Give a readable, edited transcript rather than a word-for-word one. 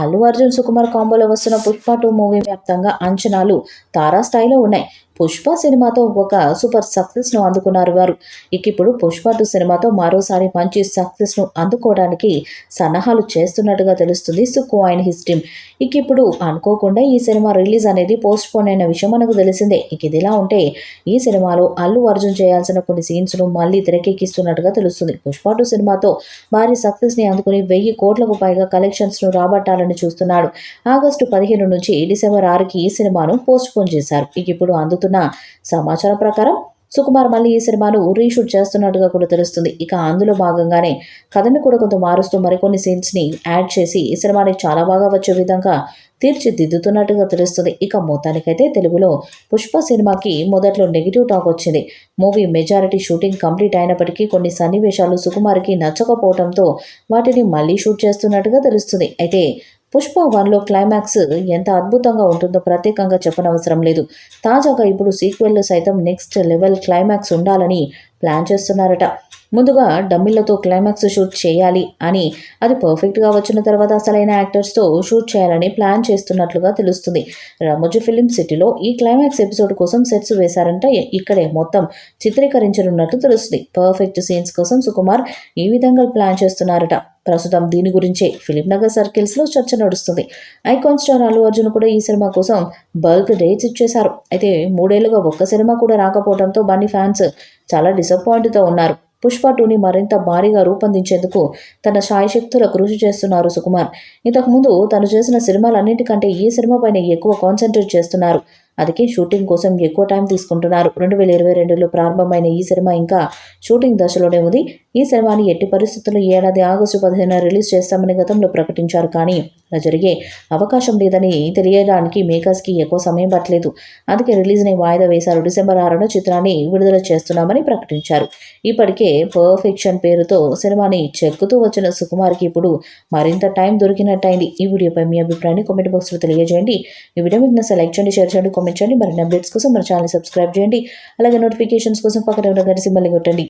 అల్లు అర్జున్ సుకుమార్ కాంబోలో వస్తున్న పుష్ప 2 మూవీ వ్యాప్తంగా అంచనాలు తారాస్థాయిలో ఉన్నాయి. పుష్ప సినిమాతో ఒక సూపర్ సక్సెస్ను అందుకున్నారు వారు. ఇప్పుడు పుష్ప 2 సినిమాతో మరోసారి మంచి సక్సెస్ను అందుకోవడానికి సన్నాహాలు చేస్తున్నట్టుగా తెలుస్తుంది సుక్కు అండ్ హిస్ టీమ్. ఇప్పుడు అనుకోకుండా ఈ సినిమా రిలీజ్ అనేది పోస్ట్ పోన్ అయిన విషయం మనకు తెలిసిందే. ఇదిలా ఉంటే ఈ సినిమాలో అల్లు అర్జున్ చేయాల్సిన కొన్ని సీన్స్ను మళ్ళీ తెరకెక్కిస్తున్నట్టుగా తెలుస్తుంది. పుష్ప 2 సినిమాతో భారీ సక్సెస్ని అందుకుని 1000 కోట్లకు పైగా కలెక్షన్స్ను రాబట్టాలని చూస్తున్నాడు. ఆగస్టు 15 నుంచి డిసెంబర్ 6కి ఈ సినిమాను పోస్ట్ పోన్ చేశారు. ఇప్పుడు అందుతున్న సమాచారం ప్రకారం సుకుమార్ మళ్ళీ ఈ సినిమాను రీషూట్ చేస్తున్నట్టుగా కూడా తెలుస్తుంది. అందులో భాగంగానే కథని కూడా కొంత మారుస్తూ మరికొన్ని సీన్స్ని యాడ్ చేసి ఈ సినిమాని చాలా బాగా వచ్చే విధంగా తీర్చిదిద్దుతున్నట్టుగా తెలుస్తుంది. మొత్తానికైతే తెలుగులో పుష్ప సినిమాకి మొదట్లో నెగిటివ్ టాక్ వచ్చింది. మూవీ మెజారిటీ షూటింగ్ కంప్లీట్ అయినప్పటికీ కొన్ని సన్నివేశాలు సుకుమార్కి నచ్చకపోవడంతో వాటిని మళ్ళీ షూట్ చేస్తున్నట్టుగా తెలుస్తుంది. పుష్ప 1లో క్లైమాక్స్ ఎంత అద్భుతంగా ఉంటుందో ప్రత్యేకంగా చెప్పనవసరం లేదు. తాజాగా ఇప్పుడు సీక్వెల్లో సైతం నెక్స్ట్ లెవెల్ క్లైమాక్స్ ఉండాలని ప్లాన్ చేస్తున్నారట. ముందుగా డమ్మీలతో క్లైమాక్స్ షూట్ చేయాలి అని, అది పర్ఫెక్ట్గా వచ్చిన తర్వాత అసలైన యాక్టర్స్తో షూట్ చేయాలని ప్లాన్ చేస్తున్నట్లుగా తెలుస్తుంది. రామోజీ ఫిలిం సిటీలో ఈ క్లైమాక్స్ ఎపిసోడ్ కోసం సెట్స్ వేశారంటే ఇక్కడే మొత్తం చిత్రీకరించనున్నట్లు తెలుస్తుంది. పర్ఫెక్ట్ సీన్స్ కోసం సుకుమార్ ఈ విధంగా ప్లాన్ చేస్తున్నారట. ప్రస్తుతం దీని గురించే ఫిలిం నగర్ సర్కిల్స్లో చర్చ నడుస్తుంది. ఐకాన్ స్టార్ అల్లు అర్జున్ కూడా ఈ సినిమా కోసం బల్క్ డేట్స్ ఇచ్చేశారు. 3 ఏళ్లుగా ఒక్క సినిమా కూడా రాకపోవడంతో బన్నీ ఫ్యాన్స్ చాలా డిసప్పాయింట్తో ఉన్నారు. పుష్ప 2ని మరింత భారీగా రూపొందించేందుకు తన శాయశక్తుల కృషి చేస్తున్నారు సుకుమార్. ఇంతకుముందు తను చేసిన సినిమాలన్నింటికంటే ఈ సినిమాపైన ఎక్కువ కాన్సన్ట్రేట్ చేస్తున్నారు. అందుకే షూటింగ్ కోసం ఎక్కువ టైం తీసుకుంటున్నారు. 2022లో ప్రారంభమైన ఈ సినిమా ఇంకా షూటింగ్ దశలోనే ఉంది. ఈ సినిమాని ఎట్టి పరిస్థితుల్లో ఈ ఏడాది ఆగస్టు 15న రిలీజ్ చేస్తామని గతంలో ప్రకటించారు. కానీ అలా జరిగే అవకాశం లేదని తెలియడానికి మేకర్స్కి ఎక్కువ సమయం పట్టలేదు. అందుకే రిలీజ్ని వాయిదా వేశారు. డిసెంబర్ 6న చిత్రాన్ని విడుదల చేస్తున్నామని ప్రకటించారు. ఇప్పటికే పర్ఫెక్షన్ పేరుతో సినిమాని చెక్కుతూ వచ్చిన సుకుమార్కి ఇప్పుడు మరింత టైం దొరికినట్టయింది. ఈ వీడియోపై మీ అభిప్రాయాన్ని కామెంట్ బాక్స్లో తెలియజేయండి. ఈ వీడియో మీకు నచ్చితే లైక్ చేయండి, షేర్ చేయండి, కామెంట్ చేయండి. మరిన్ని అప్డేట్స్ కోసం మన ఛానల్ సబ్స్క్రైబ్ చేయండి. అలాగే నోటిఫికేషన్స్ కోసం పక్కన ఉన్న గంట సింబల్ని కొట్టండి.